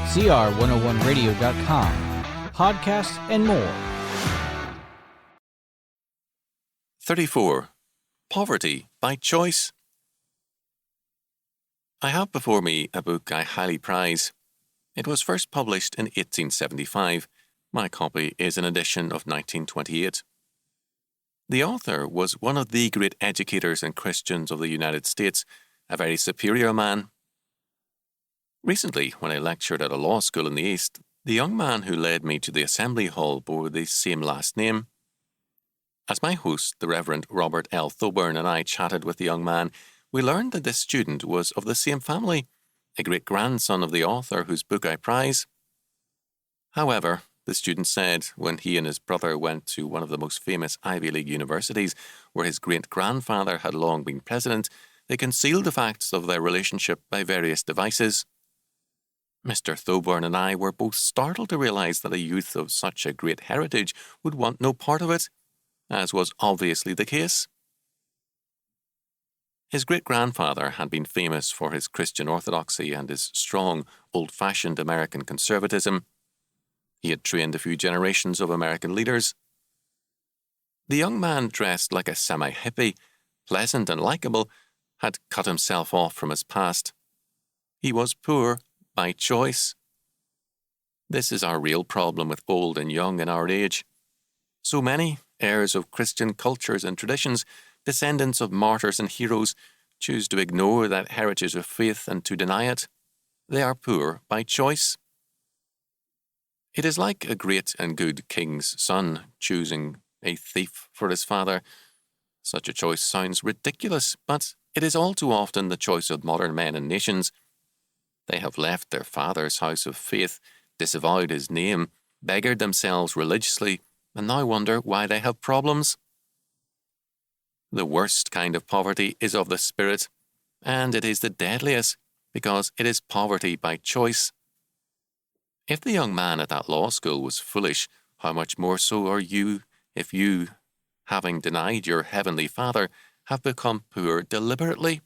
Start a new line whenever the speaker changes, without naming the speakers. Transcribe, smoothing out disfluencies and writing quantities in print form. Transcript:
CR101radio.com, podcasts, and more.
34. Poverty by Choice. I have before me a book I highly prize. It was first published in 1875. My copy is an edition of 1928. The author was one of the great educators and Christians of the United States, a very superior man. Recently, when I lectured at a law school in the East, the young man who led me to the assembly hall bore the same last name. As my host, the Reverend Robert L. Thoburn, and I chatted with the young man, we learned that this student was of the same family, a great-grandson of the author whose book I prize. However, the student said when he and his brother went to one of the most famous Ivy League universities, where his great-grandfather had long been president, they concealed the facts of their relationship by various devices. Mr. Thoburn and I were both startled to realize that a youth of such a great heritage would want no part of it, as was obviously the case. His great-grandfather had been famous for his Christian orthodoxy and his strong, old-fashioned American conservatism. He had trained a few generations of American leaders. The young man, dressed like a semi-hippie, pleasant and likable, had cut himself off from his past. He was poor by choice. This is our real problem with old and young in our age. So many, heirs of Christian cultures and traditions, descendants of martyrs and heroes, choose to ignore that heritage of faith and to deny it. They are poor by choice. It is like a great and good king's son choosing a thief for his father. Such a choice sounds ridiculous, but it is all too often the choice of modern men and nations. They have left their father's house of faith, disavowed his name, beggared themselves religiously, and now wonder why they have problems. The worst kind of poverty is of the spirit, and it is the deadliest because it is poverty by choice. If the young man at that law school was foolish, how much more so are you if you, having denied your heavenly Father, have become poor deliberately?